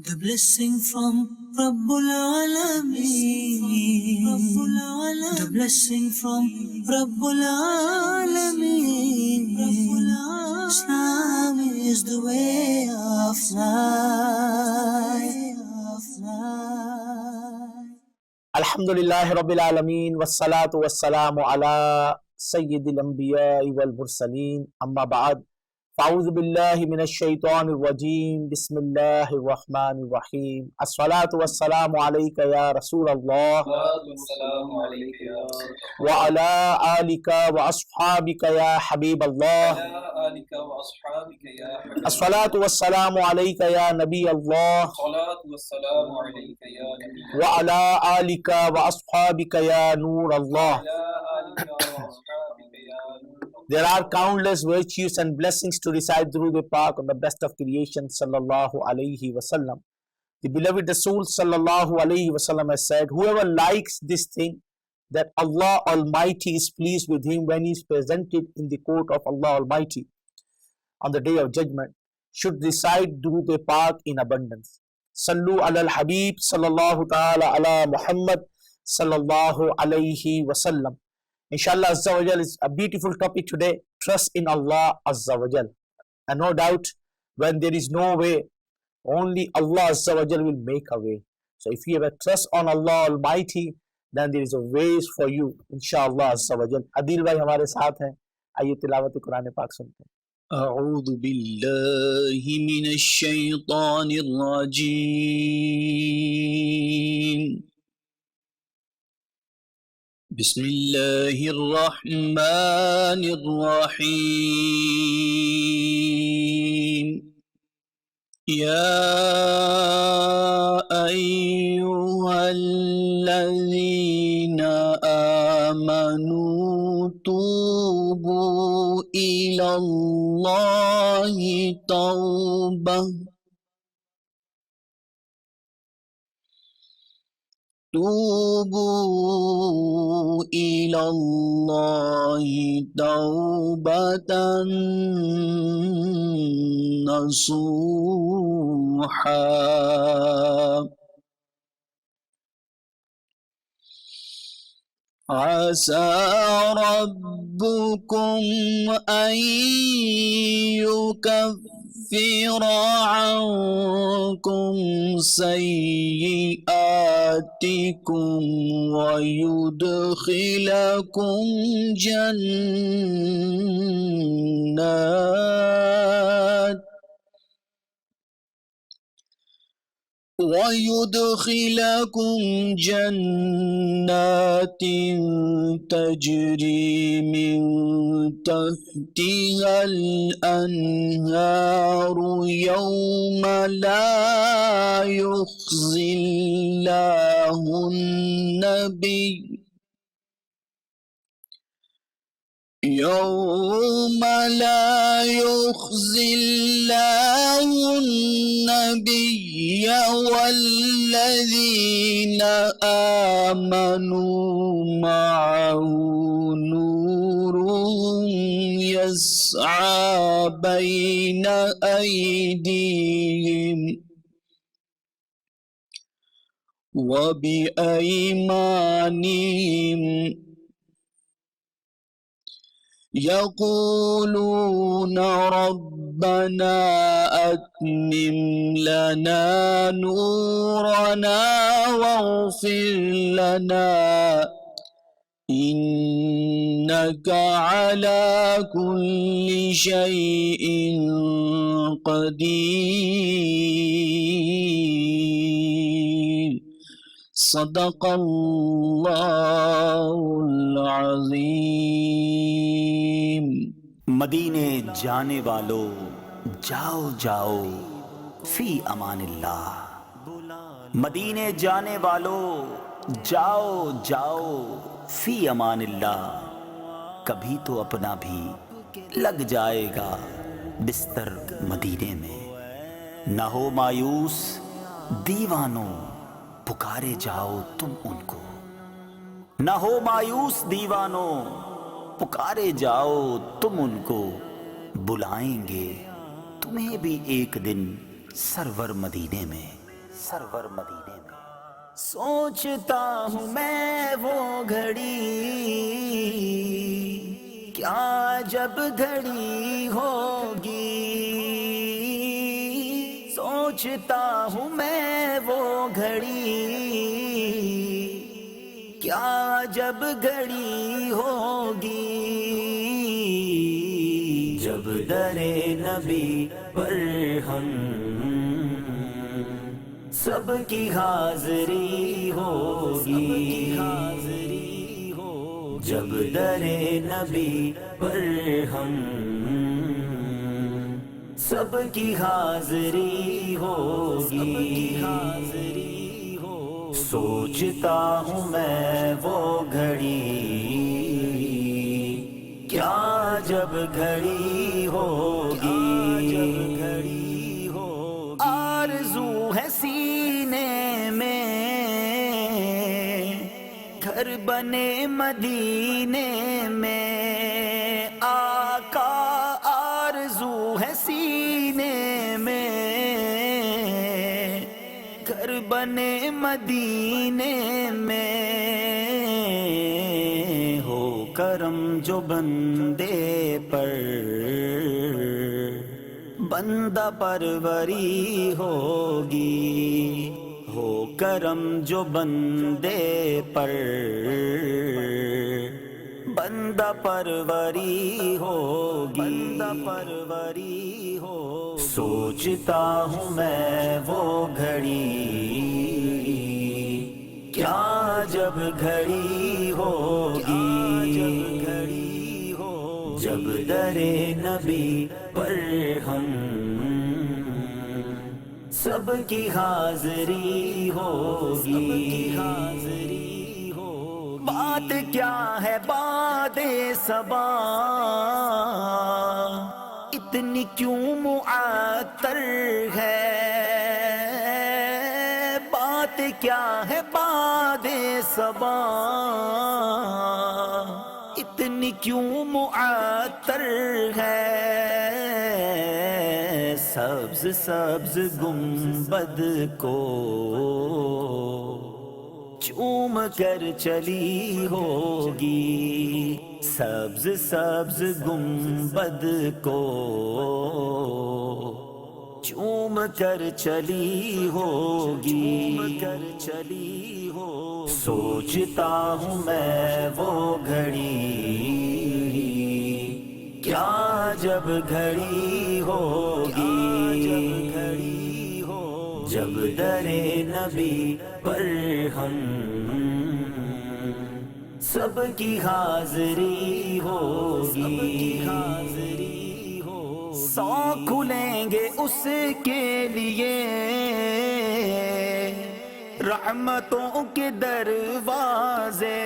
The blessing from Rabbul Alameen. The blessing from Rabbul Alameen. Islam is the way of life. الحمدللہ رب العالمین والصلاة والسلام علی سید الانبیاء والمرسلین اما بعد فاعوذ باللہ من الشیطان الرجیم بسم اللہ الرحمن الرحیم الصلاة والسلام علیک یا رسول اللہ وعلی آلک واصحابک یا حبیب اللہ الصلاة والسلام علیک یا نبی اللہ وعلی آلک واصحابک یا نور اللہ. There are countless virtues and blessings to recite through the park on the best of creation sallallahu alayhi wasallam. The beloved Rasul sallallahu alayhi wasallam has said, whoever likes this thing, that Allah Almighty is pleased with him when he is presented in the court of Allah Almighty on the day of judgment, should recite through the park in abundance. Sallu ala al-Habib sallallahu ta'ala ala Muhammad sallallahu alayhi wasallam. Inshallah Azza wa Jal is a beautiful topic today. Trust in Allah Azza wa Jal. And no doubt, when there is no way, only Allah Azza wa Jal will make a way. So if you have a trust on Allah Almighty, then there is a ways for you. Inshallah Azza wa Jal. Adil bhai hamare saath hain. Aaiye tilawat Quran Pak sunte hain. أعوذ بالله من الشيطان الرجيم. بسم الله الرحمن الرحيم. يا أيها الذين آمنوا توبوا إلى الله توبة نصوحا. عسى ربكم أن يكفر عنكم سيئاتكم ويدخلكم جنات تجري من تحتها الأنهار يوم لا يخزي الله النبي والذين آمنوا معه نورهم يسعى بين أيديهم وبأيمانهم يقولون ربنا أتمم لنا نورنا واغفر لنا إنك على كل شيء قدير. صدق اللہ العظیم. مدینے جانے والو جاؤ جاؤ فی امان اللہ. مدینے جانے والو جاؤ جاؤ فی امان اللہ. کبھی تو اپنا بھی لگ جائے گا بستر مدینے میں. نہ ہو مایوس دیوانوں پکارے جاؤ تم ان کو. نہ ہو مایوس دیوانوں پکارے جاؤ تم ان کو. بلائیں گے تمہیں بھی ایک دن سرور مدینے میں. سرور مدینے میں۔ سوچتا ہوں میں وہ گھڑی، کیا جب گھڑی ہوگی، سوچتا ہوں میں وہ گھڑی، کیا جب گھڑی ہوگی، جب در نبی پر ہم سب کی حاضری ہوگی، جب در نبی پر ہم سب کی حاضری ہوگی، سوچتا ہوں میں وہ گھڑی، کیا جب گھڑی ہوگی، آرزو ہے سینے میں گھر بنے مدینے میں، آقا آرزو ہے سینے میں گھر بنے مدینے میں، ہو کرم جو بندے پر بندہ پروری ہوگی، ہو کرم جو بندے پر بندہ پروری ہوگی، بندہ پروری ہو، سوچتا ہوں میں وہ گھڑی، کیا جب گھڑی ہوگی، جب در نبی پر ہم سب کی حاضری ہوگی، بات کیا ہے باد صبا، اتنی کیوں معطر ہے، بات کیا ہے باد صبا، اتنی کیوں معطر ہے، سبز سبز گنبد کو چوم کر چلی ہوگی، سبز سبز گنبد کو چوم کر چلی ہوگی، سوچتا ہوں میں وہ گھڑی، کیا جب گھڑی ہوگی، جب در نبی پر ہم سب کی حاضری ہوگی، سو کھلیں گے اس کے لیے رحمتوں کے دروازے،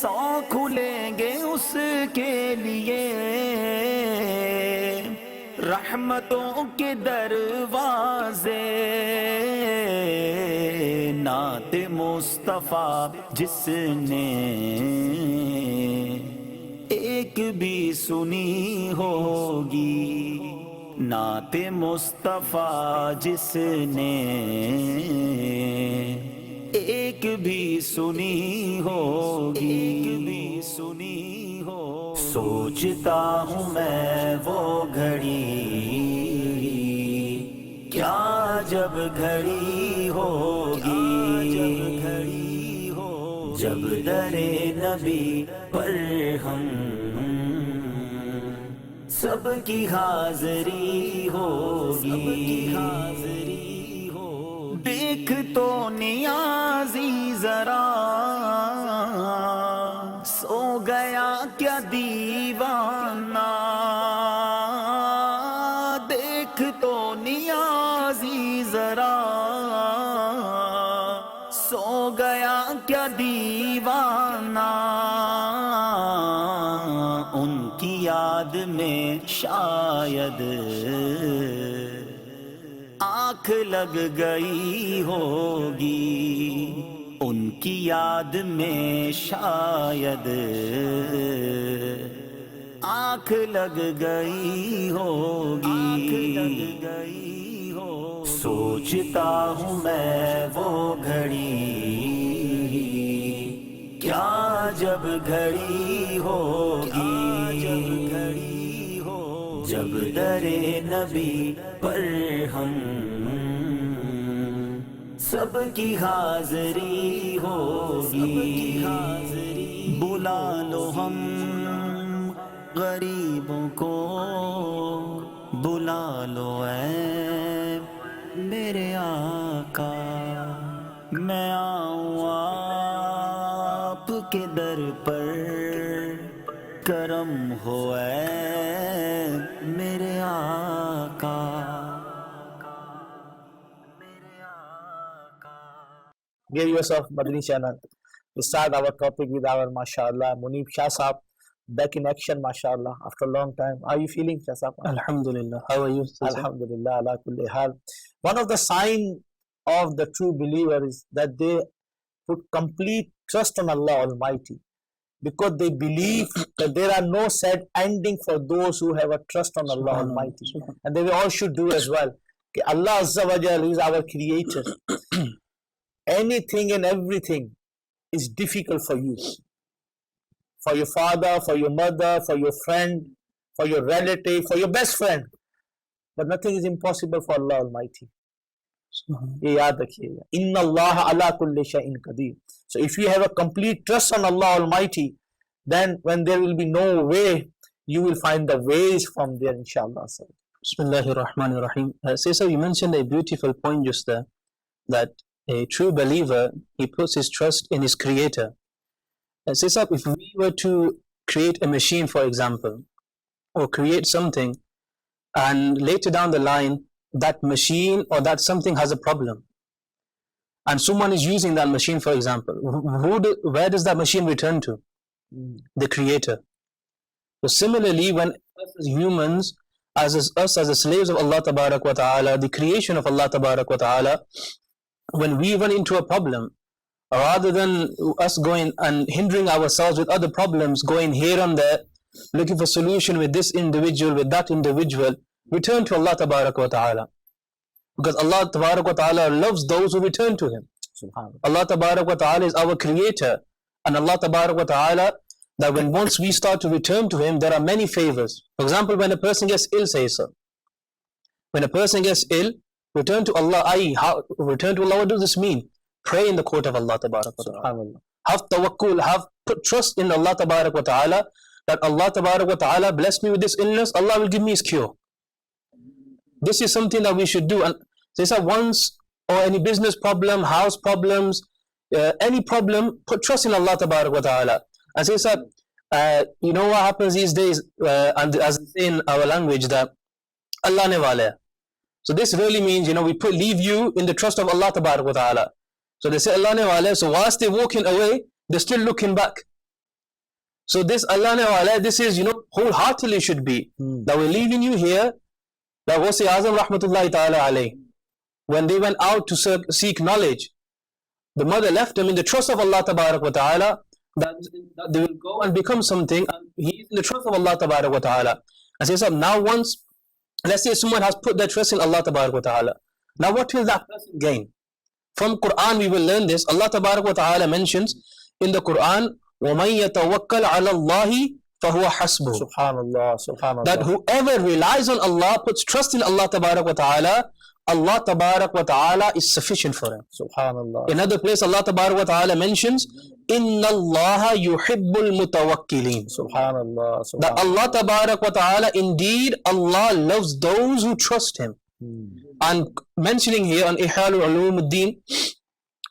سو کھلیں گے اس کے لیے رحمتوں کے دروازے، نعت مصطفیٰ جس نے ایک بھی سنی ہوگی، نعت مصطفیٰ جس نے ایک بھی سنی ہوگی، سوچتا ہوں میں وہ گھڑی، کیا جب گھڑی ہوگی، جب در نبی پر ہم سب کی حاضری ہوگی، دیکھ تو نیازی ذرا سو گیا کیا دیوانہ، دیکھ تو نیازی ذرا سو گیا کیا دیوانہ، ان کی یاد میں شاید آنکھ لگ گئی ہوگی، ان کی یاد میں شاید آنکھ لگ گئی ہوگی، सोचता हूँ मैं वो घड़ी, क्या जब घड़ी होगी, जब दरे नबी पर हम सबकी हाज़री होगी। बुला लो हम गरीबों को, बुला लो ऐ मेरे आका, मैं आऊँ आपके दर पर, करम हो ऐ मेरे आका। Dear viewers of Madani Channel, we start our topic with our mashallah Munib Shah Sahab, back in action mashallah after a long time. How are you feeling, Shah Sahab? Alhamdulillah. How are you? Alhamdulillah, ala kulli hal. One of the signs of the true believer is that they put complete trust on Allah Almighty, because they believe that there are no sad ending for those who have a trust on Allah Almighty. And they all should do as well. Allah Azza wa Jal is our creator. Anything and everything is difficult for you, for your father, for your mother, for your friend, for your relative, for your best friend, but nothing is impossible for Allah Almighty. ये याद रखिएगा, Inna Allah ala kulli shay'in qadir. So if you have a complete trust on Allah Almighty, then when there will be no way, you will find the ways from there, inshallah. Bismillahir Rahmanir Rahim. Sir, you mentioned a beautiful point just there, that a true believer, he puts his trust in his creator. Sir, if we were to create a machine, for example, or create something, and later down the line, that machine or that something has a problem, and someone is using that machine, for example, where does that machine return to? The creator. So similarly, when us as humans, us as the slaves of Allah Tabarak wa Ta'ala, the creation of Allah Tabarak wa Ta'ala, when we run into a problem, rather than us going and hindering ourselves with other problems, going here and there, looking for solution with this individual, with that individual, return to Allah Tabarak wa Ta'ala. Because Allah Tabarak wa Ta'ala loves those who return to Him. Allah Tabarak wa Ta'ala is our creator. And Allah Tabarak wa Ta'ala, that when once we start to return to Him, there are many favors. For example, when a person gets ill, say so. When a person gets ill, return to Allah. Return to Allah, what does this mean? Pray in the court of Allah Tabarak wa Ta'ala. Have tawakkul, put trust in Allah Tabarak wa Ta'ala, that Allah Tabarak wa Ta'ala bless me with this illness, Allah will give me His cure. This is something that we should do. And they say once, or any business problem, house problems, any problem, put trust in Allah Tabarak wa Ta'ala. And say, you know what happens these days, and as in our language, that Allah ne wale. So this really means, we leave you in the trust of Allah Tabarak wa Ta'ala. So they say Allah ne wale, so whilst they're walking away, they're still looking back. So this Allah ne wale, this is, wholeheartedly should be, that we're leaving you here. That was Azam Rahmatullahi Ta'ala alayh. When they went out to seek knowledge, the mother left them in the trust of Allah Tabarak wa Ta'ala, that they will go and become something, and he is in the trust of Allah Tabarak wa Ta'ala. And says, now once, let's say someone has put their trust in Allah Tabarak wa Ta'ala, now what will that person gain? From Quran we will learn this. Allah Tabarak wa Ta'ala mentions in the Quran, وَمَن يَتَوَكَّلْ عَلَى اللَّهِ فَهُوَ حَسْبُهُ. Subhanallah, Subhanallah. That whoever relies on Allah, puts trust in Allah Tabarak wa Ta'ala, Allah Tabarak wa Ta'ala is sufficient for him. Subhanallah. Another place Allah Tabarak wa Ta'ala mentions, Inna Allah yuhibbul mutawakkilin. Subhanallah. That Allah Tabarak wa Ta'ala, indeed Allah loves those who trust Him. And mentioning here on Ihyalu Ulumuddin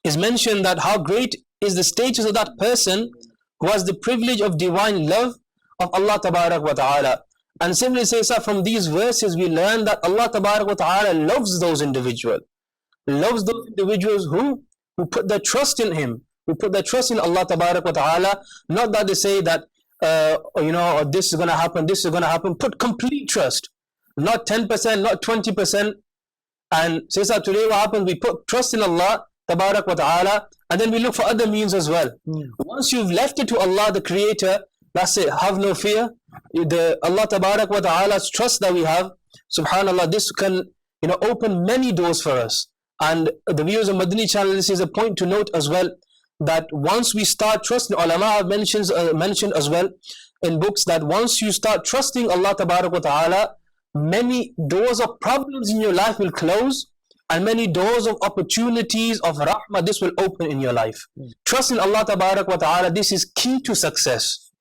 is mentioned that how great is the status of that person who has the privilege of divine love of Allah Tabarak wa Ta'ala. And simply says that from these verses we learn that Allah Tabarak wa Ta'ala loves those individuals. Loves those individuals who put their trust in Him, who put their trust in Allah Tabarak wa Ta'ala. Not that they say that, this is going to happen, this is going to happen. Put complete trust. Not 10%, not 20%. And says that today what happens, we put trust in Allah Tabarak wa Ta'ala, and then we look for other means as well. Once you've left it to Allah, the Creator, that's it, have no fear. The Allah Tabarak wa Ta'ala's trust that we have, subhanallah, this can open many doors for us. And the viewers of Madani Channel, this is a point to note as well, that once we start trusting, ulama have mentioned as well in books, that once you start trusting Allah Tabarak wa Ta'ala, many doors of problems in your life will close, and many doors of opportunities of rahmah, this will open in your life. Trusting Allah Tabarak wa Ta'ala, this is key to success.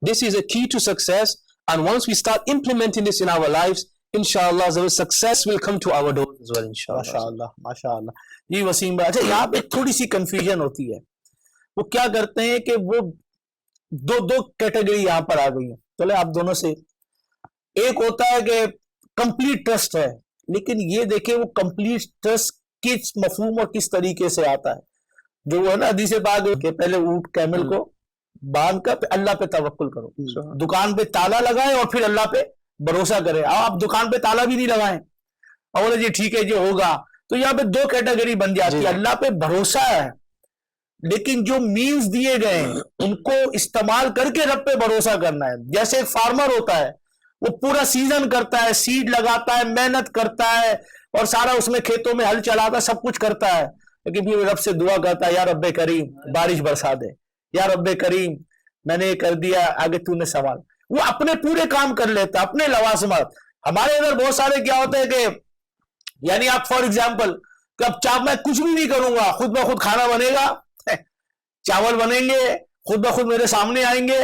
This is a key to success, and once we start implementing this in our lives, inshallah, the success will come to our doors as well, inshallah. MashaAllah, MashaAllah. जी वसीम भाई, अच्छा यहाँ पे थोड़ी सी confusion होती है. वो क्या करते हैं कि वो दो कैटेगरी यहाँ पर आ गई है. चले आप दोनों से, एक होता है कि कंप्लीट ट्रस्ट है, लेकिन ये देखें वो कंप्लीट ट्रस्ट किस मफहूम और किस तरीके से आता है. जो वो है ना हदीस पाक के पहले ऊंट कैमल को बांध कर अल्लाह पे तवक्कुल करो, दुकान पे ताला लगाए और फिर अल्लाह पे भरोसा करें. आप दुकान पे ताला भी नहीं लगाएं और बोले जी ठीक है जी होगा, तो यहाँ पे दो कैटेगरी बन जाती है. अल्लाह पे भरोसा है, लेकिन जो मीन्स दिए गए हैं उनको इस्तेमाल करके रब पे भरोसा करना है. जैसे एक फार्मर होता है, वो पूरा सीजन करता है, सीड लगाता है, मेहनत करता है और सारा उसमें खेतों में हल चलाता है, सब कुछ करता है, लेकिन फिर रब से दुआ करता है, या रब्बे करीम बारिश बरसा दे, या रब्बे करीम मैंने ये कर दिया, आगे तूने सवाल. वो अपने पूरे काम कर लेता, अपने लवाजमात. हमारे इधर बहुत सारे क्या होते हैं कि यानी आप फॉर एग्जाम्पल कि अब चाप मैं कुछ भी नहीं करूंगा, खुद ब खुद खाना बनेगा, चावल बनेंगे, खुद ब खुद मेरे सामने आएंगे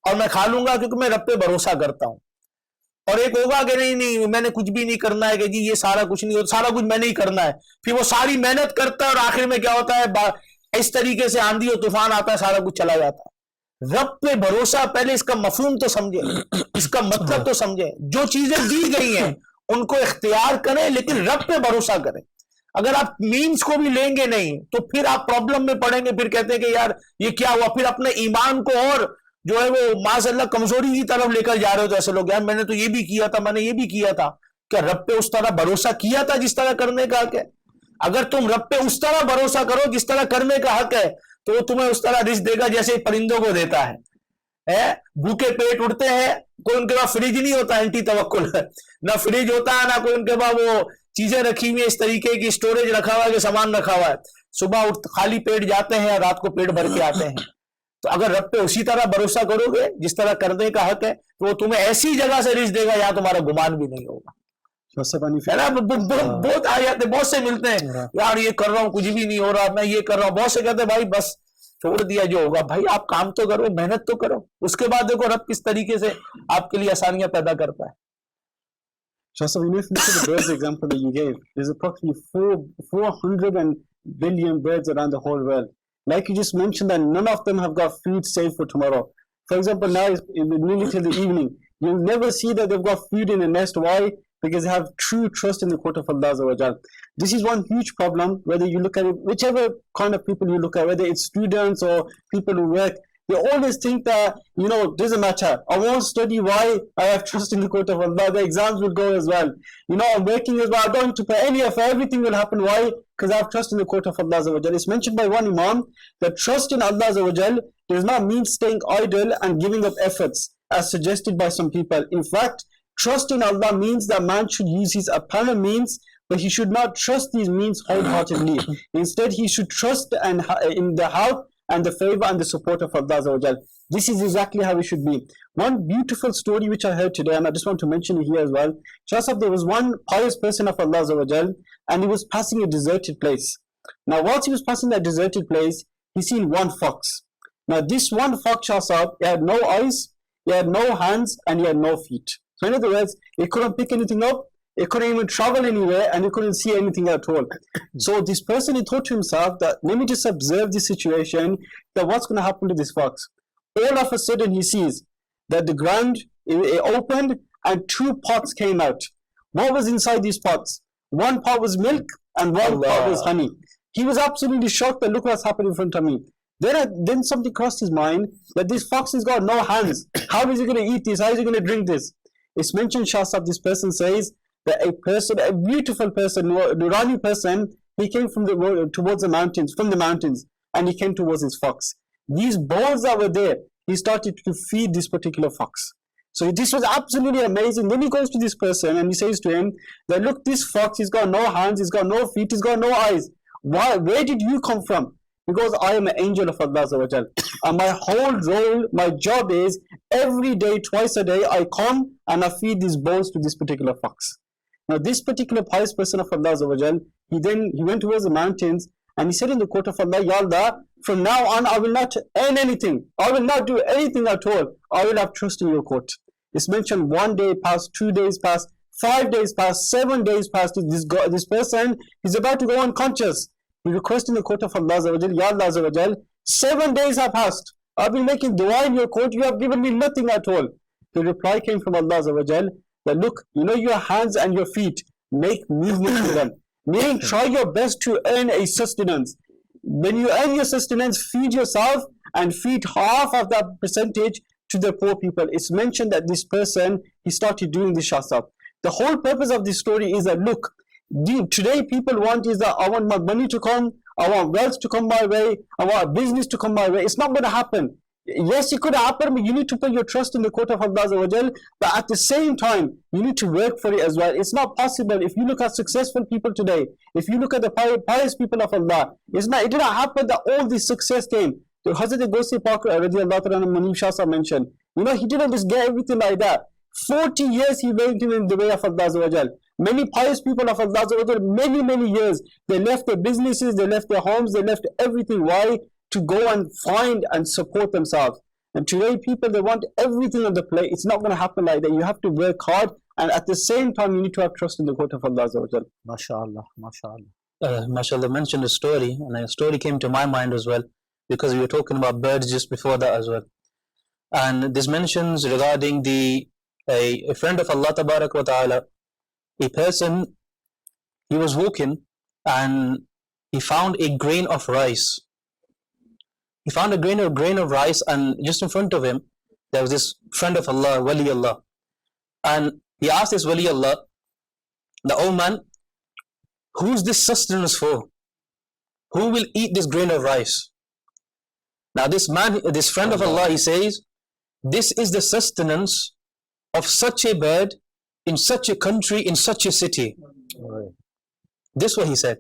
और मैं खा लूंगा क्योंकि मैं रब पे भरोसा करता हूं. और एक होगा कि नहीं मैंने कुछ भी नहीं करना है, कि जी ये सारा कुछ नहीं होता, सारा कुछ मैंने ही करना है. फिर वो सारी मेहनत करता है और आखिर में क्या होता है, इस तरीके से आंधी और तूफान आता है, सारा कुछ चला जाता है. रब पे भरोसा, पहले इसका मफहूम तो समझे, इसका मतलब तो समझे. जो चीजें दी गई हैं उनको इख्तियार करें, लेकिन रब पे भरोसा करें. अगर आप मीन्स को भी लेंगे नहीं तो फिर आप प्रॉब्लम में पड़ेंगे. फिर कहते हैं कि यार ये क्या हुआ, फिर अपने ईमान को और जो है वो माज़अल्लाह कमजोरी की तरफ लेकर जा रहे हो. तो ऐसे लोग, यार मैंने तो ये भी किया था, मैंने ये भी किया था. क्या रब पे उस तरह भरोसा किया था जिस तरह करने का हक है? अगर तुम रब पे उस तरह भरोसा करो जिस तरह करने का हक है, तो वो तुम्हें उस तरह रिस्क देगा जैसे परिंदों को देता है. भूखे पेट उठते हैं, कोई उनके पास फ्रिज नहीं होता, एंटी तवक्कुल ना फ्रिज होता है, ना कोई उनके पास वो चीजें रखी हुई है इस तरीके की, स्टोरेज रखा हुआ है कि सामान रखा हुआ है. सुबह उठ खाली पेट जाते हैं, रात को पेट भर के आते हैं. तो अगर रब पे उसी तरह भरोसा करोगे जिस तरह करने का हक है, तो वो तुम्हें ऐसी जगह से रिस्क देगा यहाँ तुम्हारा गुमान भी नहीं होगा. बहुत आ जाते, बहुत से मिलते हैं, यार ये कर रहा हूँ कुछ भी नहीं हो रहा, मैं ये कर रहा हूँ. बहुत से कहते हैं भाई बस छोड़ दिया, जो होगा. भाई आप काम तो करो, मेहनत तो करो, उसके बाद देखो रब किस तरीके से आपके लिए आसानियां पैदा करता है. Just so, if you look at the birds example that you gave, there's approximately 400 billion birds around the whole world. Like you just mentioned, that none of them have got food saved for tomorrow. For example, now it's nearly till the evening. You'll never see that they've got food in the nest. Why? Because they have true trust in the court of Allah Azza wa Jal. This is one huge problem, whether you look at it, whichever kind of people you look at, whether it's students or people who work, they always think that, doesn't matter. I won't study. Why? I have trust in the court of Allah. The exams will go as well. I'm working as well. I don't have to pay any effort. Everything will happen. Why? Because I have trust in the court of Allah Azza wa Jal. It's mentioned by one Imam that trust in Allah Azza wa Jal does not mean staying idle and giving up efforts, as suggested by some people. In fact, trust in Allah means that man should use his apparent means, but he should not trust these means wholeheartedly. Instead, he should trust in the help and the favor and the support of Allah Azza wa Jal. This is exactly how it should be. One beautiful story which I heard today, and I just want to mention it here as well. Shahsab, there was one pious person of Allah Azza wa Jal, and he was passing a deserted place. Now, whilst he was passing that deserted place, he seen one fox. Now, this one fox, Shahsab, he had no eyes, he had no hands, and he had no feet. So in other words, he couldn't pick anything up, he couldn't even travel anywhere, and he couldn't see anything at all. So this person, he thought to himself that, let me just observe this situation, that what's going to happen to this fox. All of a sudden he sees that the ground it opened and two pots came out. What was inside these pots? One pot was milk and one pot was honey. He was absolutely shocked that look what's happened in front of me. Then something crossed his mind that this fox has got no hands. How is he going to eat this? How is he going to drink this? It's mentioned, Shahsab, this person says that a beautiful person, Nurani person, he came from towards the mountains, and he came towards his fox. These balls that were there, he started to feed this particular fox. So this was absolutely amazing. Then he goes to this person and he says to him that, look, this fox, he's got no hands, he's got no feet, he's got no eyes. Where did you come from? He goes, I am an angel of Allah Azza wa Jal. And my whole role, my job is every day, twice a day, I come and I feed these bones to this particular fox. Now this particular pious person of Allah Azza wa Jal, he went towards the mountains and he said in the court of Allah, Ya Allah, from now on I will not earn anything. I will not do anything at all. I will have trust in your court. It's mentioned 1 day passed, 2 days passed, 5 days passed, 7 days passed. This person is about to go unconscious. He requests in the court of Allah Azza wa Jal, Ya Allah Azza wa Jal, 7 days have passed. I've been making dua in your court. You have given me nothing at all. The reply came from Allah Azza wa Jal that, look, you know your hands and your feet, make movement with them. Meaning, try your best to earn a sustenance. When you earn your sustenance, feed yourself and feed half of that percentage to the poor people. It's mentioned that this person, he started doing this shasab. The whole purpose of this story is that, look, today people want is that I want my money to come, I want wealth to come my way, I want business to come my way. It's not going to happen. Yes, it could happen, but you need to put your trust in the court of Allah Azza wa Jal. But at the same time, you need to work for it as well. It's not possible. If you look at successful people today, if you look at the pious people of Allah, it didn't happen that all this success came. The Hazrat Ghosi Pak radiallahu anhu, Munib Shah Sahib mentioned, you know, he didn't just get everything like that. 40 years he went in the way of Allah Azza wa Jal. Many pious people of Allah Azza wa Jal, many years, they left their businesses, they left their homes, they left everything. Why? To go and find and support themselves. And today people, they want everything on the plate. It's not going to happen like that. You have to work hard, and at the same time you need to have trust in the court of Allah Azza wa Jal. MashaAllah, MashaAllah. MashaAllah mentioned a story, and a story came to my mind as well, because we were talking about birds just before that as well. And this mentions regarding a friend of Allah Tabarak wa Ta'ala, a person, he was walking and he found a grain of rice. He found a grain of rice, and just in front of him there was this friend of Allah, Wali Allah, and he asked this Wali Allah, the old man, who's this sustenance for? Who will eat this grain of rice? Now this man, this friend of Allah, he says, this is the sustenance of such a bird in such a country, in such a city. This is what he said.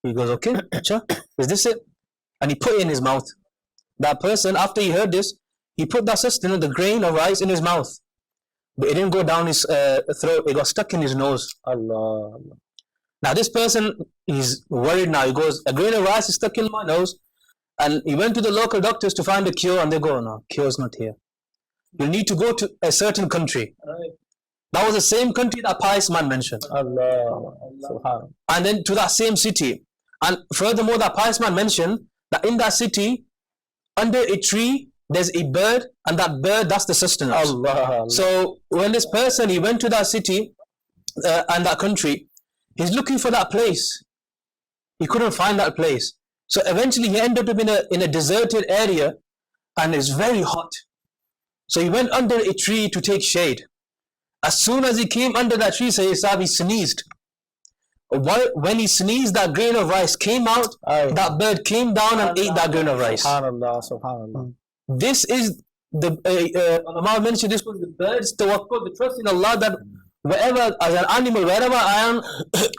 He goes, okay, acha, is this it? And he put it in his mouth. That person, after he heard this, he put that sustenance, the grain of rice, in his mouth. But it didn't go down his throat, it got stuck in his nose. Allah. Now this person, he's worried now. He goes, a grain of rice is stuck in my nose. And he went to the local doctors to find a cure, and they go, no, cure's not here. You need to go to a certain country. That was the same country that pious man mentioned. Allah. Subhanallah. And then to that same city. And furthermore, that pious man mentioned that in that city, under a tree, there's a bird, and that bird, that's the sustenance. Allah. So when this person, he went to that city and that country, he's looking for that place. He couldn't find that place. So eventually he ended up in a deserted area, and it's very hot. So he went under a tree to take shade. As soon as he came under that tree, he sneezed. When he sneezed, that grain of rice came out. That bird came down and ate that grain of rice. Subhanallah, Subhanallah. This is the Ulama mentioned, this was the bird's tawakkul, the trust in Allah, that wherever, as an animal, wherever I am,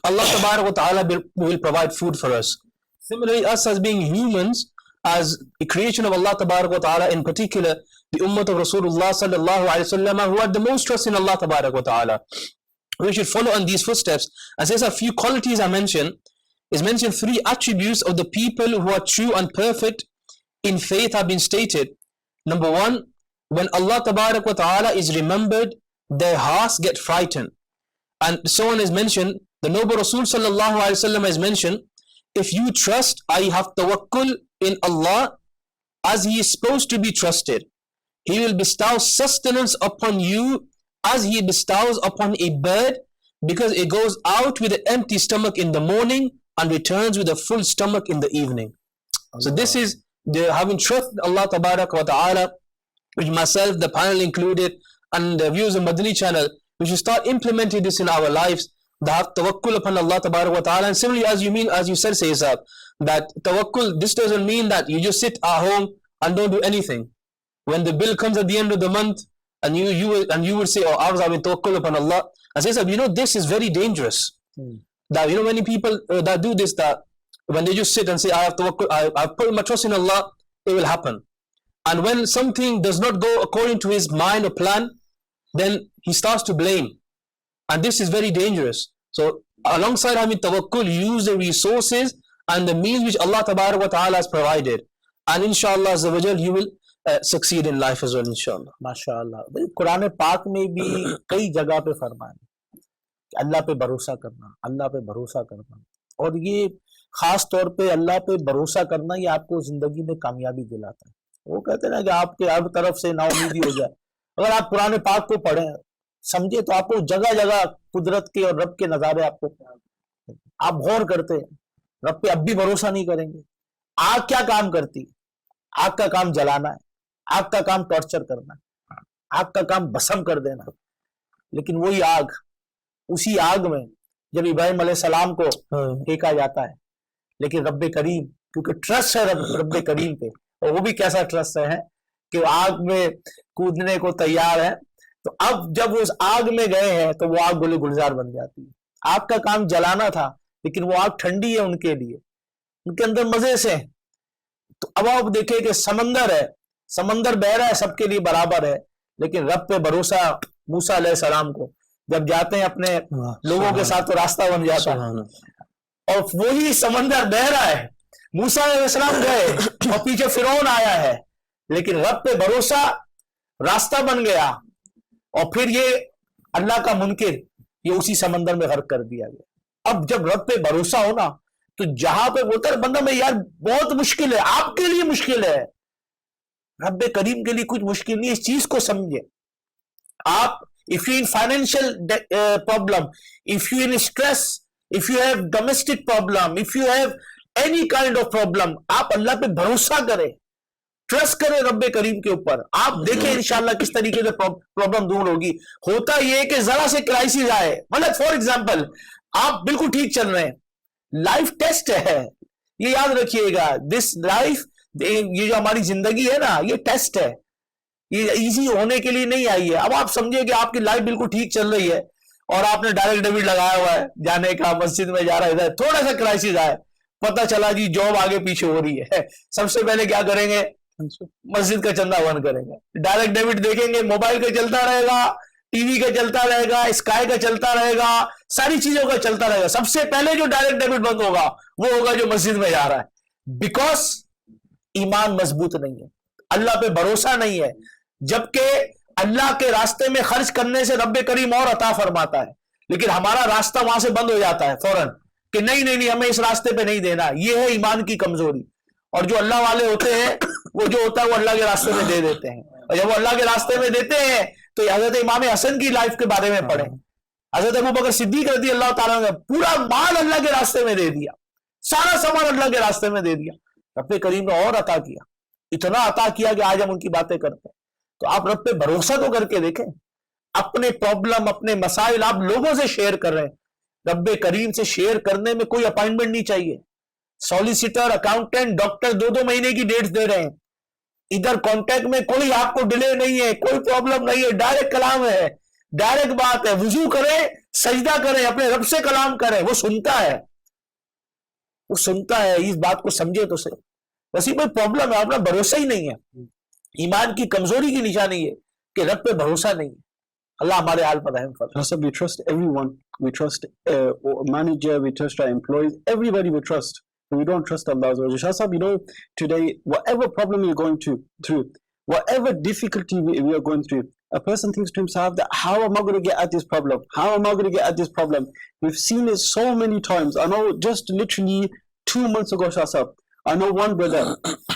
Allah Tabarak wa Ta'ala will provide food for us. Similarly, us as being humans, as a creation of Allah Tabarak wa Ta'ala, in particular, the ummah of Rasulullah Sallallahu Alaihi Wasallam, who had the most trust in Allah Tabarak wa Ta'ala. We should follow on these footsteps. As there's a few qualities I mentioned, is mentioned 3 attributes of the people who are true and perfect in faith have been stated. Number 1, when Allah Tabarak wa Ta'ala is remembered, their hearts get frightened. And so on is mentioned, the noble Rasul Sallallahu Alaihi Wasallam has mentioned, if you trust, I have tawakkul in Allah as He is supposed to be trusted, He will bestow sustenance upon you as He bestows upon a bird, because it goes out with an empty stomach in the morning and returns with a full stomach in the evening. So this is the having trust in Allah Tabarak wa Ta'ala, which myself, the panel included, and the viewers of Madani Channel, we should start implementing this in our lives. The have tawakkul upon Allah Tabarak wa Ta'ala. And similarly, as you said, Sayyid, that tawakkul, this doesn't mean that you just sit at home and don't do anything. When the bill comes at the end of the month, and you would say, oh, I will tawakkul upon Allah. And say, this is very dangerous. That many people that do this, that when they just sit and say, I have tawakkul, I put my trust in Allah, it will happen. And when something does not go according to his mind or plan, then he starts to blame. And this is very dangerous. So alongside having tawakkul, use the resources and the means which Allah Tabarak wa Ta'ala has provided. And inshallah Azza wa Jal, you will succeed in life as well, inshallah. MashaAllah. قرآن پاک میں بھی کئی جگہ پہ فرمایا کہ اللہ پہ بھروسہ کرنا، اللہ پہ بھروسہ کرنا. اور یہ خاص طور پہ اللہ پہ بھروسہ کرنا یہ آپ کو زندگی میں کامیابی دلاتا ہے. وہ کہتے ہیں نا کہ آپ کے ہر طرف سے نا امیدی ہو جائے. اگر آپ قرآن پاک کو پڑھیں سمجھے تو آپ کو جگہ جگہ قدرت کے اور رب کے نظارے آپ کو آپ غور کرتے ہیں. رب پہ اب بھی بھروسہ نہیں کریں گے. آگ کیا کام کرتی؟ آگ کا کام جلانا ہے، آگ کا کام ٹارچر کرنا ہے، آگ کا کام بھسم کر دینا. لیکن وہی آگ، اسی آگ میں جب ابراہیم علیہ السلام کو پھینکا جاتا ہے، لیکن رب کریم کیونکہ ٹرسٹ ہے رب کریم پہ، اور وہ بھی کیسا ٹرسٹ ہے کہ آگ میں کودنے کو تیار ہے. تو اب جب اس آگ میں گئے ہیں تو وہ آگ گلے گلزار بن جاتی ہے. آگ کا کام جلانا تھا لیکن وہ آگ ٹھنڈی ہے ان کے لیے، ان کے اندر مزے سے. تو اب آپ دیکھیں کہ سمندر ہے، سمندر بہ رہا ہے، سب کے لیے برابر ہے، لیکن رب پہ بھروسہ موسیٰ علیہ السلام کو جب جاتے ہیں اپنے لوگوں کے ساتھ تو راستہ بن جاتا ہے. اور وہی سمندر بہ رہا ہے، موسیٰ علیہ السلام گئے اور پیچھے فرعون آیا ہے، لیکن رب پہ بھروسہ راستہ بن گیا. اور پھر یہ اللہ کا منکر یہ اسی سمندر میں غرق کر دیا گیا. اب جب رب پہ بھروسہ ہونا تو جہاں پہ بولتا ہے بندہ میں یار بہت مشکل ہے، آپ کے لیے مشکل ہے، رب کریم کے لیے کچھ مشکل نہیں. اس چیز کو سمجھے. آپ if you in financial problem, if you in stress, if you have domestic problem, if you have any kind of problem, آپ اللہ پہ بھروسہ کریں، ٹرسٹ کریں رب کریم کے اوپر. آپ دیکھیں انشاءاللہ کس طریقے سے پرابلم دور ہوگی. ہوتا یہ کہ ذرا سے کرائسس آئے، مطلب فار ایگزامپل آپ بالکل ٹھیک چل رہے ہیں، لائف ٹیسٹ ہے، یہ یاد رکھیے گا. دس لائف، یہ جو ہماری زندگی ہے نا، یہ ٹیسٹ ہے، یہ ایزی ہونے کے لیے نہیں آئی ہے. اب آپ سمجھے کہ آپ کی لائف بالکل ٹھیک چل رہی ہے اور آپ نے ڈائریکٹ ڈیبٹ لگایا ہوا ہے جانے کا، مسجد میں جا رہا ہے، تھوڑا سا کرائسس آئے، پتہ چلا جی جاب آگے پیچھے ہو رہی ہے. سب سے پہلے کیا کریں گے؟ مسجد کا چندہ بند کریں گے، ڈائریکٹ ڈیبٹ دیکھیں گے، موبائل کا چلتا رہے گا، ٹی وی کا چلتا رہے گا، اسکائی کا چلتا رہے گا، ساری چیزوں کا چلتا رہے گا. سب سے پہلے جو ڈائریکٹ ڈیبٹ بند ہوگا وہ ہوگا جو مسجد میں جا رہا ہے. بیکاز ایمان مضبوط نہیں ہے، اللہ پہ بھروسہ نہیں ہے. جبکہ اللہ کے راستے میں خرچ کرنے سے رب کریم اور عطا فرماتا ہے، لیکن ہمارا راستہ وہاں سے بند ہو جاتا ہے فوراً کہ نہیں ہمیں اس راستے پہ نہیں دینا. یہ ہے ایمان کی کمزوری. اور جو اللہ والے ہوتے ہیں وہ جو ہوتا ہے وہ اللہ کے راستے میں دے دیتے ہیں. اور جب وہ اللہ کے راستے میں دیتے ہیں تو حضرت امام حسن کی لائف کے بارے میں پڑھیں. حضرت ابوبکر صدیق رضی اللہ تعالیٰ نے پورا مال اللہ کے راستے میں دے دیا، سارا سامان اللہ کے راستے میں دے دیا. رب کریم نے اور عطا کیا، اتنا عطا کیا کہ آج ہم ان کی باتیں کرتے ہیں. تو آپ رب پہ بھروسہ تو کر کے دیکھیں. اپنے پرابلم، اپنے مسائل آپ لوگوں سے شیئر کر رہے ہیں. رب کریم سے شیئر کرنے میں کوئی اپائنٹمنٹ نہیں چاہیے. سولیسیٹر، اکاؤنٹنٹ، ڈاکٹر 2 مہینے کی ڈیٹس دے رہے ہیں. ادھر کانٹیکٹ میں کوئی آپ کو ڈیلے نہیں ہے، کوئی پرابلم نہیں ہے، ڈائریکٹ کلام ہے، ڈائریکٹ بات ہے. وضو کریں، سجدہ کریں، اپنے رب سے کلام کریں، وہ سنتا ہے، وہ سنتا ہے. اس بات کو سمجھے تو صحیح. ویسے کوئی پرابلم ہے، اپنا بھروسہ ہی نہیں ہے. ایمان کی کمزوری کی نشانی ہے کہ رب پہ بھروسہ نہیں ہے. اللہ ہمارے حال پر رحم فرمائے. We trust everyone. We trust manager, we trust our employees, everybody we trust. But we don't trust Allah. Shah Sahab, today, whatever problem you're going through, whatever difficulty we are going through, a person thinks to himself that how am I going to get at this problem? How am I going to get at this problem? We've seen it so many times. I know just literally 2 months ago, Shah Sahab, I know one brother,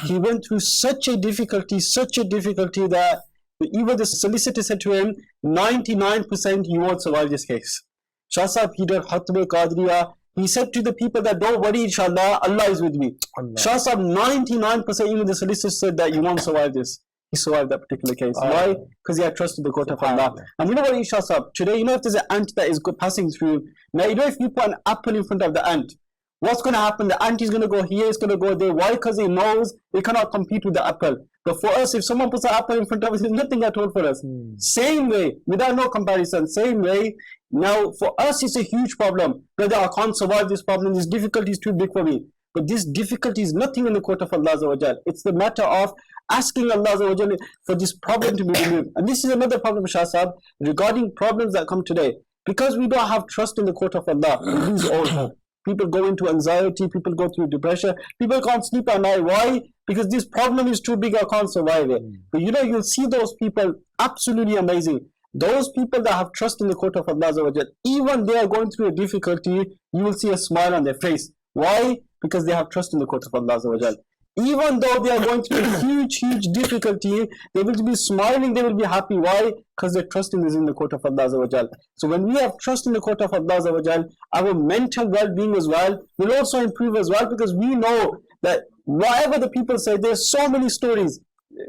he went through such a difficulty that even the solicitor said to him, 99% you won't survive this case. Shah Sahab, he did Khatme Qadriya. He said to the people that don't worry, inshallah, Allah is with me. Allah. Shah Sahab, 99%, even the solicitor said that you won't survive this. He survived that particular case. Why? Because he had trusted the court of Allah. And you know what, Shah Sahab, today, if there's an ant that is passing through, now if you put an apple in front of the ant, What's going to happen? The ant is going to go here, it's going to go there. Why? Because it knows it cannot compete with the apple. But for us, if someone puts an apple in front of us, it's nothing at all for us. Same way, without no comparison, same way. Now, for us, it's a huge problem. Brother, I can't survive this problem. This difficulty is too big for me. But this difficulty is nothing in the court of Allah Azza wa Jal. It's the matter of asking Allah Azza wa Jal for this problem to be removed. And this is another problem, Shah Sahab, regarding problems that come today. Because we don't have trust in the court of Allah, we lose all hope. People go into anxiety, people go through depression, people can't sleep at night. Why? Because this problem is too big, I can't survive it. But you know, you'll see those people absolutely amazing. Those people that have trust in the court of Allah Azza wa Jal, even they are going through a difficulty, you will see a smile on their face. Why? Because they have trust in the court of Allah Azza wa Jal. Even though they are going through a huge difficulty, they will be smiling, they will be happy. Why? Because their trusting is in the court of Allah Azza wa Jal. So when we have trust in the court of Allah Azza wa Jal, our mental well-being as well will also improve as well, because we know that whatever the people say, there's so many stories,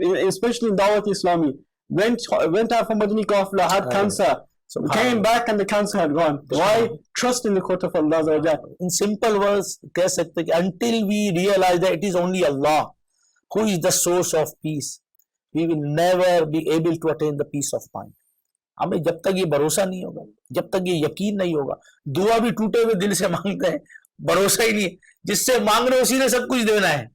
especially in Dawat Islami, went out for Madani Qafla, had cancer, came back and the cancer had gone. Why? Trust in the court of Allah Azza wa Jal. In simple words, कह सकते कि until we realize that it is only Allah who is the source of peace, we will never be able to attain the peace of mind. हमें जब तक ये भरोसा नहीं होगा, जब तक ये यकीन नहीं होगा, दुआ भी टूटे हुए दिल से मांगते हैं, भरोसा ही नहीं, जिससे मांग रहे उसी ने सब कुछ देना है।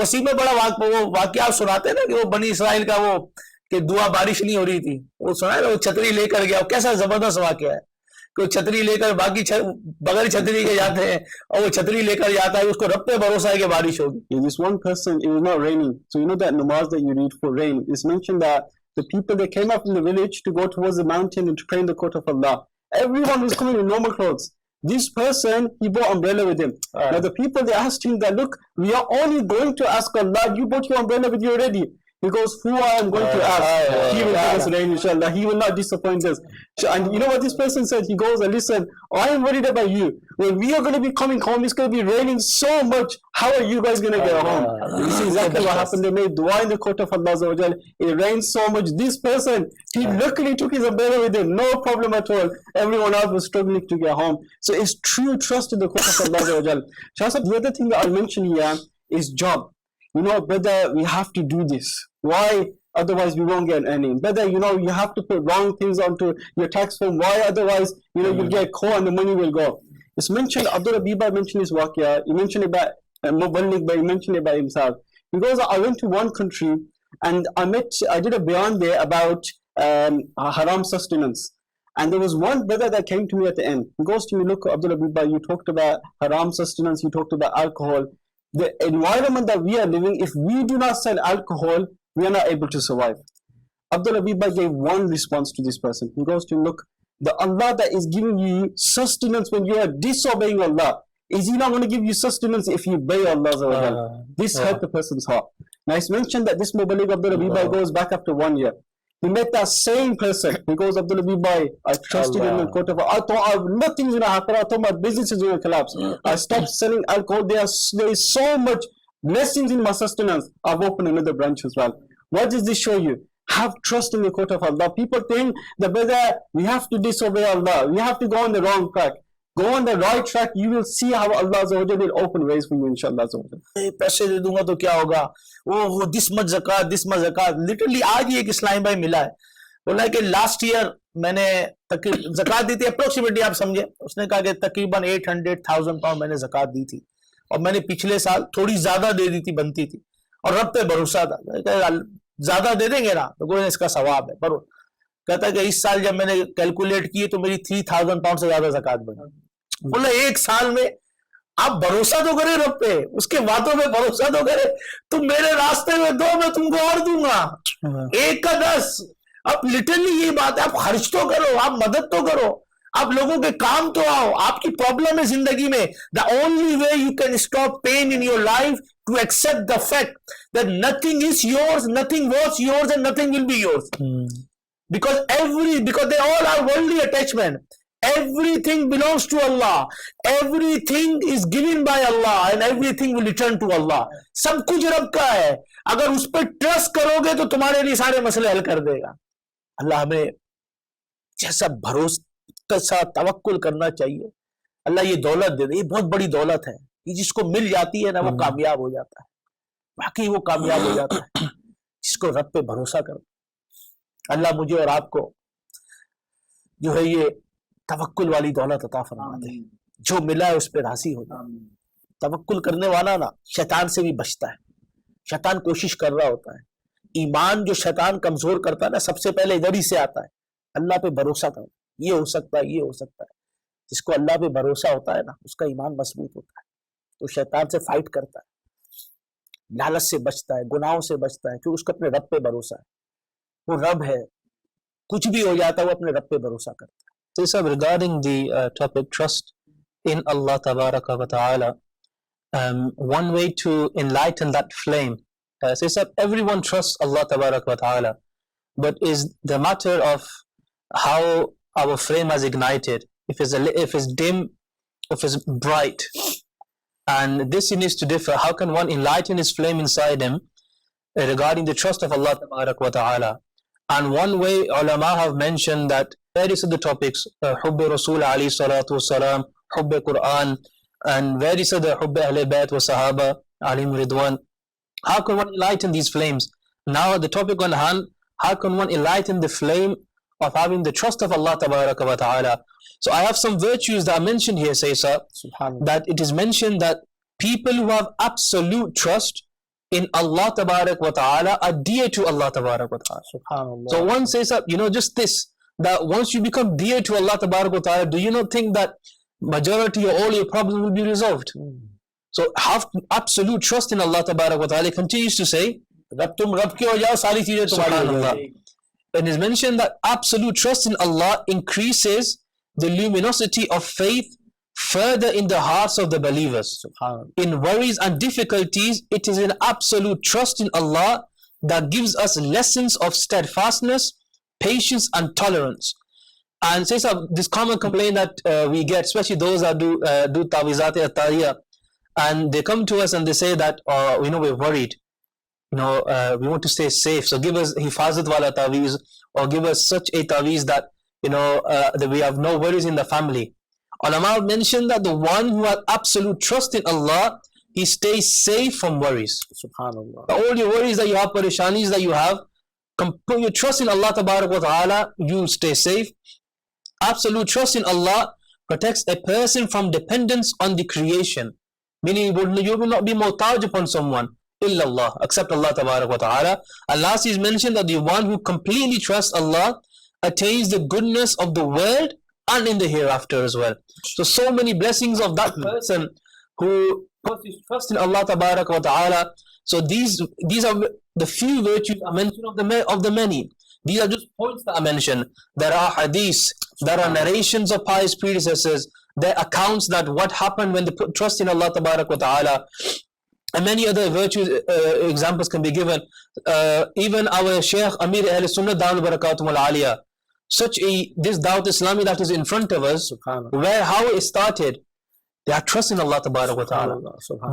वसी में बड़ा वाकया आप सुनाते हैं ना कि वो बनी इसराइल का वो कि दुआ बारिश नहीं हो रही थी, वो सुना है ना, वो छतरी लेकर गया, कैसा जबरदस्त वाकया है कि वो छतरी लेकर बाकी बगैर छतरी के जाते हैं और वो छतरी लेकर जाता है, उसको रब पे भरोसा है कि बारिश होगी. This one person, it was not raining, so you know that namaz that you read for rain, it's mentioned that the people that came up from the village to go towards the mountain and to pray in the court of Allah, everyone was coming in normal clothes. This person, he brought umbrella with him. Now the people, they asked him that, look, we are only going to ask Allah, you brought your umbrella with you already. He goes, who I am going to ask, he will give us rain, inshallah. He will not disappoint us. And you know what this person said? He goes, and listen, I am worried about you. When we are going to be coming home, it's going to be raining so much. How are you guys going to get home? You see exactly what happened. They made dua in the court of Allah Azza wa Jal. It rained so much. This person, he luckily took his umbrella with him. No problem at all. Everyone else was struggling to get home. So it's true trust in the court of Allah Azza wa Jal. Shah Sahab, the other thing that I'll mention here is job. You know, brother, we have to do this. Why? Otherwise, we won't get any. Brother, you know, you have to put wrong things onto your tax form. Why? Otherwise, you know, you'll get caught and the money will go. It's mentioned, Abdul Abiba mentioned his waqia. He mentioned about Muballigh, but he mentioned it by himself. He goes, I went to one country and I did a bayan there about haram sustenance. And there was one brother that came to me at the end. He goes to me, look, Abdul Abiba, you talked about haram sustenance, you talked about alcohol. The environment that we are living, if we do not sell alcohol, we are not able to survive. Abdul Abiba gave one response to this person. He goes to him, look, the Allah that is giving you sustenance when you are disobeying Allah, is He not going to give you sustenance if you obey Allah? This hurt the person's heart. Now it's mentioned that this Muballigh Abdul Abiba goes back after 1 year. He met that same person. He goes, Abdul Abiba, I trusted in the court of Allah. I thought nothing's going to happen. I thought my business is going to collapse. I stopped selling alcohol. There is so much blessings in my sustenance. I've opened another branch as well. What does this show you? Have trust in the court of Allah. People think that brother, we have to disobey Allah. We have to go on the wrong track. Go on the right track. You will see how Allah will open ways for you, inshallah. पैसे दे दूंगा तो क्या होगा? वो this much zakat. Literally आज ही एक इस्लामी भाई मिला है. बोला कि last year मैंने zakat दी थी, approximately आप समझे. उसने कहा कि तकरीबन 800,000 pound मैंने zakat दी थी. और मैंने पिछले साल थोड़ी ज्यादा दे दी थी, बनती थी. और रब पे भरोसा था. ज्यादा दे देंगे ना तो कोई इसका सवाब है. पर कहता है कि इस साल जब मैंने कैलकुलेट किए तो मेरी 3,000 पाउंड से ज्यादा ज़कात बनी. बोला एक साल में आप भरोसा तो करें रब पे, उसके वादों में भरोसा तो करें. तुम मेरे रास्ते में दो, मैं तुमको और दूंगा. 1 का 10. अब लिटरली ये बात है, आप खर्च तो करो, आप मदद तो करो, आप लोगों के काम तो आओ. आपकी प्रॉब्लम है जिंदगी में. The only way you can stop pain in your life to accept the fact that nothing is yours, nothing was yours, and nothing will be yours. Because they all are worldly attachment. Everything belongs to Allah. Everything is given by Allah, and everything will return to Allah. सब कुछ रब का है. अगर उस पर trust करोगे तो तुम्हारे लिए सारे मसले हल कर देगा. अल्लाह हमें जैसा भरोसा तवक्कुल करना चाहिए. अल्लाह ये दौलत दे दे, ये बहुत बड़ी दौलत है. ये जिसको मिल जाती है ना वो कामयाब हो जाता है, बाकी वो कामयाब हो जाता है जिसको रब पे भरोसा कर। अल्लाह मुझे और आपको जो है ये तवक्कुल वाली दौलत अता फरमा दे, जो मिला है उस पे राजी हो जाए। तवक्कुल करने वाला ना शैतान से भी बचता है, शैतान कोशिश कर रहा होता है। ईमान जो शैतान कमजोर करता है ना, सबसे पहले इधर ही से आता है, अल्लाह पे भरोसा करना, ये हो सकता है, ये हो सकता है। जिसको अल्लाह पे भरोसा होता है ना, उसका ईमान मजबूत होता है, तो शैतान से फाइट करता है, लालच से बचता है, गुनाहों से बचता है, क्योंकि उसको अपने रब पे भरोसा है। वो रब है, कुछ भी हो जाता है वो अपने रब पे भरोसा करता है। So, sir, regarding the topic trust in Allah Tabaraka wa Ta'ala, one way to enlighten that flame, says that everyone trusts Allah Tabaraka wa Ta'ala, but is the matter of how our flame has ignited, if it's dim, if it's bright, and this needs to differ. How can one enlighten his flame inside him regarding the trust of Allah Tabaraka wa Ta'ala? And one way ulama have mentioned that various other topics, Hubbi Rasul alayhi salatu wasalam, Hubbi Quran, and various other Hubbi Ahlul Bayt wa Sahaba alayhim ridwan. How can one enlighten these flames? Now the topic on hand, how can one enlighten the flame of having the trust of Allah Tabaraka wa Ta'ala? So I have some virtues that are mentioned here, say sir, that it is mentioned that people who have absolute trust in Allah Tabarak wa Ta'ala are dear to Allah Tabarak wa Ta'ala. So one says up, just this, that once you become dear to Allah Tabarak wa Ta'ala, do you not think that majority or all your problems will be resolved? So have absolute trust in Allah Tabarak wa Ta'ala. He continues to say, Rab tum Rab ke ho jao, sari cheezein tumhari ho jao. And it's mentioned that absolute trust in Allah increases the luminosity of faith further in the hearts of the believers. In worries and difficulties, it is an absolute trust in Allah that gives us lessons of steadfastness, patience and tolerance. And says this common complaint that we get, especially those that do tawizat at-tariya, and they come to us and they say that we're worried, we want to stay safe, so give us hifazat wala tawiz, or give us such a tawiz that that we have no worries in the family. Ulama mentioned that the one who has absolute trust in Allah, he stays safe from worries. Subhanallah. All your worries that you have, parishanis that you have, put your trust in Allah Tabarak wa Ta'ala, you stay safe. Absolute trust in Allah protects a person from dependence on the creation. Meaning you will not be muhtaj upon someone, illallah, except Allah Tabarak wa Ta'ala. And last is mentioned that the one who completely trusts Allah attains the goodness of the world and in the hereafter as well. So many blessings of that person who puts his trust in Allah Tabarak wa Ta'ala. So these are the few virtues I mentioned of the many. These are just points that I mentioned. There are hadiths, there are narrations of pious predecessors, there are accounts that what happened when they put trust in Allah Tabarak wa Ta'ala, and many other virtues examples can be given. Even our Shaykh Amir Ahl Sunnah Dawud Barakatum Al-Aliyah, this Dawud Islami that is in front of us, how it started, they are trusting Allah Tabarak wa Ta'ala.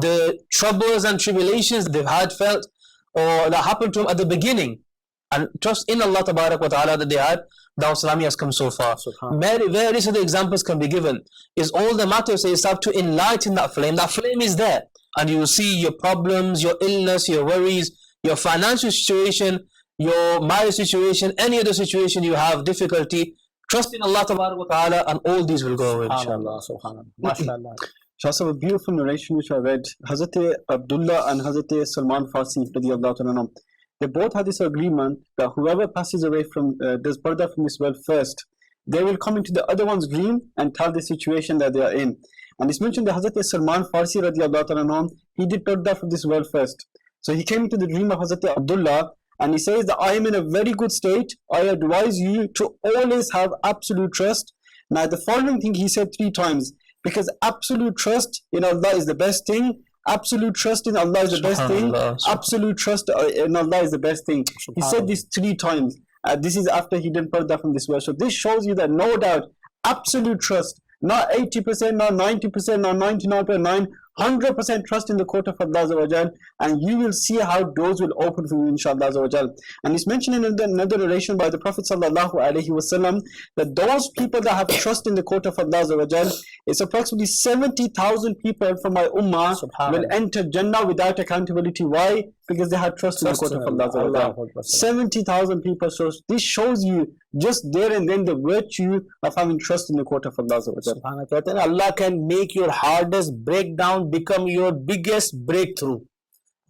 The troubles and tribulations they've had felt or that happened to them at the beginning, and trust in Allah Tabarak wa Ta'ala that they had, Dawud Islami has come so far. Various other examples can be given. Is all the matter is to enlighten that flame. That flame is there, and you will see your problems, your illness, your worries, your financial situation, your marriage situation, any other situation you have difficulty, trust in Allah Tabarak wa Ta'ala, and all these will go away, inshallah. Subhanallah. Shah, a beautiful narration which I read, Hazrat Abdullah and Hazrat Salman Farsi, they both had this agreement that whoever passes away from, does parda from this world first, they will come into the other one's dream and tell the situation that they are in. And it's mentioned that Hazrat Salman Farsi radiallahu anhu, he did parda from this world first. So he came into the dream of Hazrat Abdullah, and he says that I am in a very good state. I advise you to always have absolute trust. Now the following thing he said 3 times, because absolute trust in Allah is the best thing. Absolute trust in Allah is the best thing. Absolute trust in Allah is the best thing. He said this 3 times. This is after he didn't parda from this world. So this shows you that no doubt, absolute trust, not 80%, not 90%, not 99.9, 100% trust in the court of Allah Azza wa Jal, and you will see how doors will open for you, inshallah Azza wa Jal. And it's mentioned in another narration by the Prophet Sallallahu Alaihi Wasallam that those people that have trust in the court of Allah Azza wa Jal, it's approximately 70,000 people from my ummah will enter Jannah without accountability. Why? Because they have trust in the court of Allah Azza wa Jal. 70,000 people. So this shows you just there and then the virtue of having trust in the court of Allah Azza wa Jal. Allah can make your hardest breakdown become your biggest breakthrough.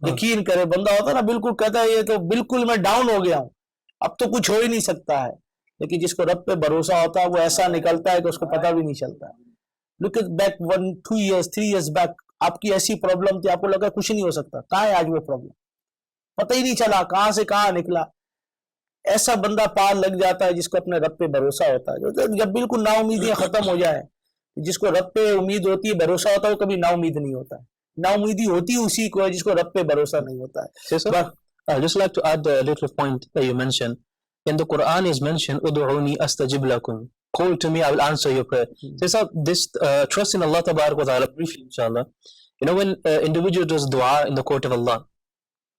یقین کرے, بندہ ہوتا ہے نا بالکل کہتا ہے یہ تو بالکل میں ڈاؤن ہو گیا ہوں, اب تو کچھ ہو ہی نہیں سکتا ہے, لیکن جس کو رب پہ بھروسہ ہوتا ہے وہ ایسا نکلتا ہے کہ اس کو پتہ بھی نہیں چلتا ہے. Look at back 1 2 years 3 years back, آپ کی ایسی پرابلم تھی, آپ کو لگا کچھ نہیں ہو سکتا, کہاں ہے آج وہ پرابلم, پتہ ہی نہیں چلا کہاں سے کہاں نکلا. ایسا بندہ پار لگ جاتا ہے جس کو اپنے رب پہ بھروسہ ہوتا ہے. جب بالکل نا امیدیاں ختم ہو جائیں, جس کو رب پہ امید ہوتی ہے, بھروسہ ہوتا ہے, وہ کبھی نا امید نہیں ہوتا ہے. نا امیدی ہوتی اسی کو ہے جس کو رب پہ بھروسہ نہیں ہوتا ہے. But I'd just like to add a little point that you mentioned. In the Quran is mentioned, "Ud'uni astajib lakum." Call to me, I will answer your prayer. So this trust in Allah Tabarak wa Ta'ala, briefly inshallah. You know, when individual does dua in the court of Allah,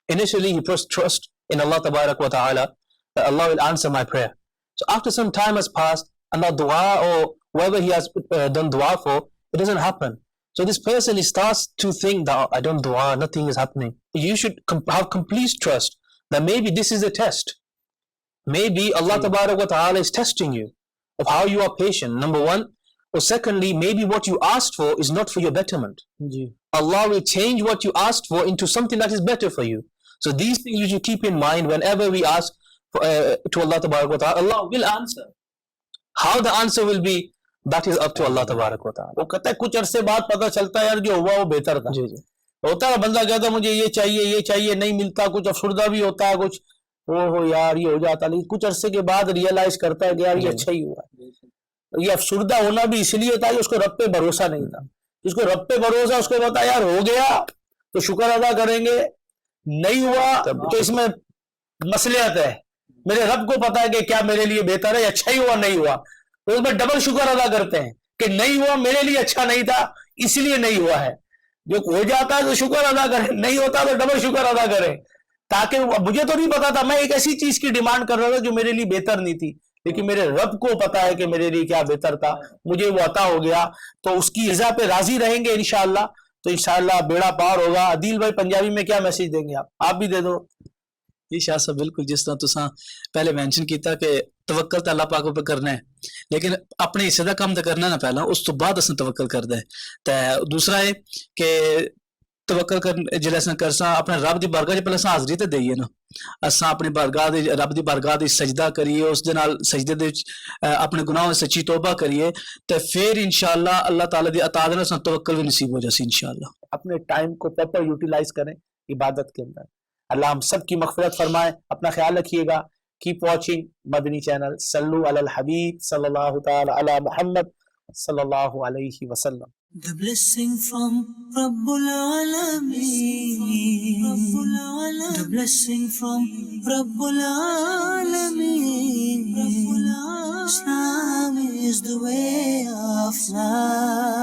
initially he first trust in Allah Tabarak wa Ta'ala that Allah will answer my prayer. So after some time has passed, and the dua or whoever he has done dua for, it doesn't happen. So this person, he starts to think that I don't dua, nothing is happening. You should have complete trust that maybe this is a test. Maybe Allah Tabarak wa Ta'ala is testing you of how you are patient, number one. Or secondly, maybe what you asked for is not for your betterment. Allah will change what you asked for into something that is better for you. So these things you should keep in mind whenever we ask for, to Allah Tabarak wa Ta'ala. Allah will answer. How the answer will be, that is up to Allah Tabarak wa Ta'ala. وہ کہتا ہے کچھ عرصے بعد پتہ چلتا ہے یار جو ہوا وہ بہتر تھا. ہوتا ہے بندہ کہتا ہے مجھے یہ چاہیے نہیں ملتا, کچھ افسردہ بھی ہوتا ہے, کچھ ہو یار یہ ہو جاتا, لیکن کچھ عرصے کے بعد ریئلائز کرتا ہے کہ یار یہ اچھا ہی ہوا. یہ افسردہ ہونا بھی اس لیے تھا کہ اس کو رب پہ بھروسہ نہیں تھا. جس کو رب پہ بھروسہ, اس کو پتا یار ہو گیا تو شکر ادا کریں گے, نہیں ہوا تو اس میں مصلحت ہے, میرے رب کو پتا ہے کہ کیا میرے لیے بہتر ہے, اچھا ہی ہوا نہیں ہوا, تو اس میں ڈبل شکر ادا کرتے ہیں کہ نہیں ہوا میرے لیے اچھا نہیں تھا اس لیے نہیں ہوا ہے. جو ہو جاتا ہے تو شکر ادا کریں, نہیں ہوتا تو ڈبل شکر ادا کریں. تاکہ مجھے تو نہیں پتا تھا, میں ایک ایسی چیز کی ڈیمانڈ کر رہا تھا جو میرے لیے بہتر نہیں تھی, لیکن میرے رب کو پتا ہے کہ میرے لیے کیا بہتر تھا, مجھے وہ عطا ہو گیا, تو اس کی رضا پہ راضی رہیں گے انشاءاللہ, تو انشاءاللہ بیڑا پار ہوگا. عدیل بھائی پنجابی میں کیا میسج دیں گے آپ بھی دے دو. جی شاہ صاحب, بالکل جس طرح تساں پہلے مینشن کیتا کہ توکل تو اللہ پاک پہ کرنا ہے, لیکن اپنے حصے کا کام تو کرنا نا پہلا, اس تو بعد اساں توکل کردا ہے. تے دوسرا ہے کہ توکل کر جڑا اساں کرساں اپنے رب دی بارگاہ وچ پہلے اساں حاضری تے دئیے نا, اساں اپنی بارگاہ دی رب دی بارگاہ دی سجدہ کریے, اس دے نال سجدے دے وچ اپنے گناہوں سچی توبہ کریے, تے پھر انشاءاللہ اللہ تعالی دی عطا دے نال اساں توکل بھی نصیب ہو جاسی انشاءاللہ. اپنے ٹائم کو پراپر یوٹیلائز کریں عبادت کے اندر. اللہ ہم سب کی مغفرت فرمائے. اپنا خیال رکھیے گا. کیپ واچنگ مدنی چینل. صلو علی الحبیب صلی اللہ تعالی علی محمد صلی اللہ علیہ وسلم. The blessing from Rabbul Alameen. The blessing from Rabbul Alameen. Islam is the way of life.